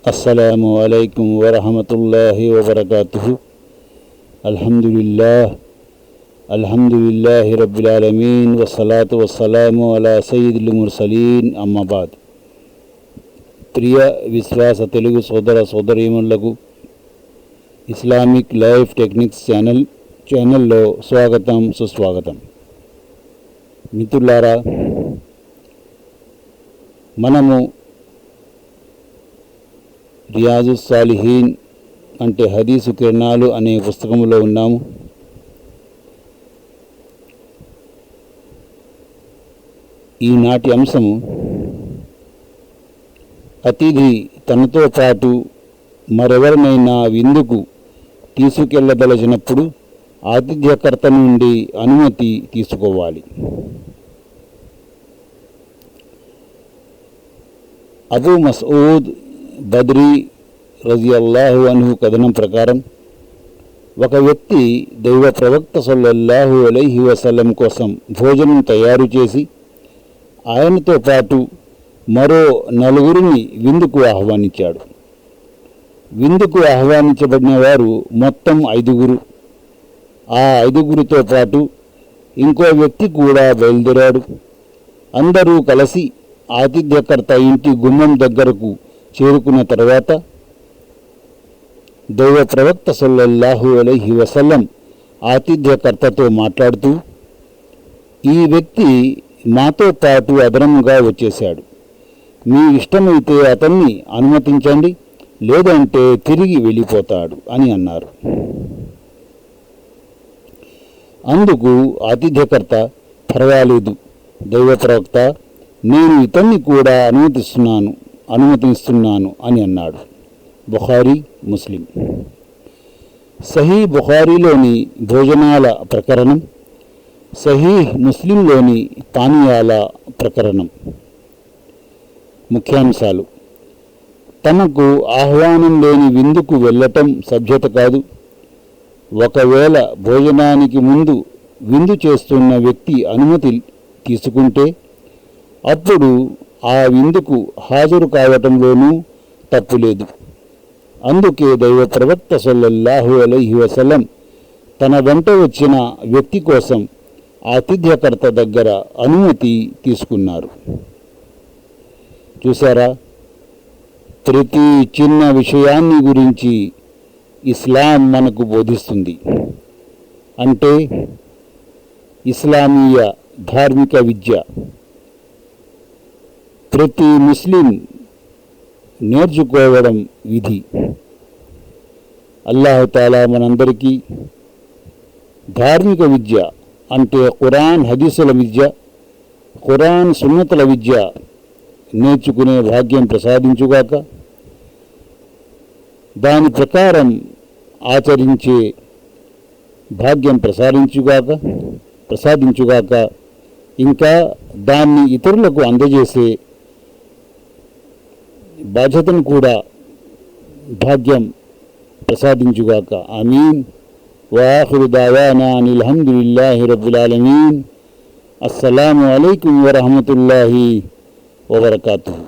అస్సలాము అలైకుం వరహమతుల్లాహి వబరకాతుహు. అల్హమ్దులిల్లాహి రబ్బిల్ ఆలమీన్ వస్సలాతు వస్సలాము అలా సయ్యిదుల్ ముర్సలీన్. అమ్మబాద్. ప్రియ విశ్వాస తెలుగు సోదర సోదరీమణులకు ఇస్లామిక్ లైఫ్ టెక్నిక్స్ ఛానల్లో స్వాగతం, సుస్వాగతం. మిత్రులారా, మనము రియాజుస్ సాలిహీన్ అంటే హదీసు కిరణాలు అనే పుస్తకంలో ఉన్నాము. ఈనాటి అంశము, అతిథి తనతో పాటు మరెవరినైనా విందుకు తీసుకెళ్లదలచినప్పుడు ఆతిథ్యకర్త నుండి అనుమతి తీసుకోవాలి. అబూ మస్ఊద్ బద్రీ రజియల్లాహు అన్హు కథనం ప్రకారం ఒక వ్యక్తి దైవ ప్రవక్త సల్లల్లాహు అలైహి వసల్లం కోసం భోజనం తయారు చేసి ఆయనతో పాటు మరో 4 విందుకు ఆహ్వానించాడు. విందుకు ఆహ్వానించబడిన వారు మొత్తం 5. ఆ 5తో పాటు ఇంకో వ్యక్తి కూడా బయలుదేరాడు. అందరూ కలిసి ఆతిథ్యకర్త ఇంటి గుమ్మం దగ్గరకు చేరుకున్న తర్వాత దైవ ప్రవక్త సల్లల్లాహు అలైహి వసల్లం ఆతిథ్యకర్తతో మాట్లాడుతూ, ఈ వ్యక్తి మాతో పాటు అదనముగా వచ్చేశాడు. మీ ఇష్టమైతే అతన్ని అనుమతించండి, లేదంటే తిరిగి వెళ్ళిపోతాడు అని అన్నారు. అందుకు ఆతిథ్యకర్త, పర్వాలేదు దైవ ప్రవక్త, నేను ఇతన్ని కూడా అనుమతిస్తున్నాను అని అన్నాడు. బుఖారీ, ముస్లిం. సహీ బుఖారీలోని భోజనాల ప్రకరణం, సహీహ్ ముస్లింలోని పానీయాల ప్రకరణం. ముఖ్యాంశాలు: తమకు ఆహ్వానం లేని విందుకు వెళ్ళటం సభ్యత కాదు. ఒకవేళ భోజనానికి ముందు విందు చేస్తున్న వ్యక్తి అనుమతి తీసుకుంటే అప్పుడు ఆ విందుకు హాజరు కావటంలోనూ తప్పులేదు. అందుకే దైవ ప్రవక్త సల్లల్లాహు అలైహి వసల్లం తన వెంట వచ్చిన వ్యక్తి కోసం ఆతిథ్యకర్త దగ్గర అనుమతి తీసుకున్నారు. చూసారా, ప్రతి చిన్న విషయాన్ని గురించి ఇస్లాం మనకు బోధిస్తుంది. అంటే ఇస్లామీయ ధార్మిక విద్య ప్రతి ముస్లిం నేర్చుకోవడం విధి. అల్లాహు తాలా మనందరికీ ధార్మిక విద్య అంటే ఖురాన్ హదీసుల విద్య, ఖురాన్ సున్నతుల విద్య నేర్చుకునే భాగ్యం ప్రసాదించుగాక. దాని ప్రకారం ఆచరించే భాగ్యం ప్రసాదించుగాక. ఇంకా దాన్ని ఇతరులకు అందజేసే బాధ్యతను కూడా భాగ్యం ప్రసాదించుగాక. ఆమీన్. వాఖిరు దావానా అనిల్ హమ్దులిల్లాహి రబ్బిల్ ఆలమీన్. అస్సలాము అలైకుం వరహమతుల్లాహి వబరకాతుహు.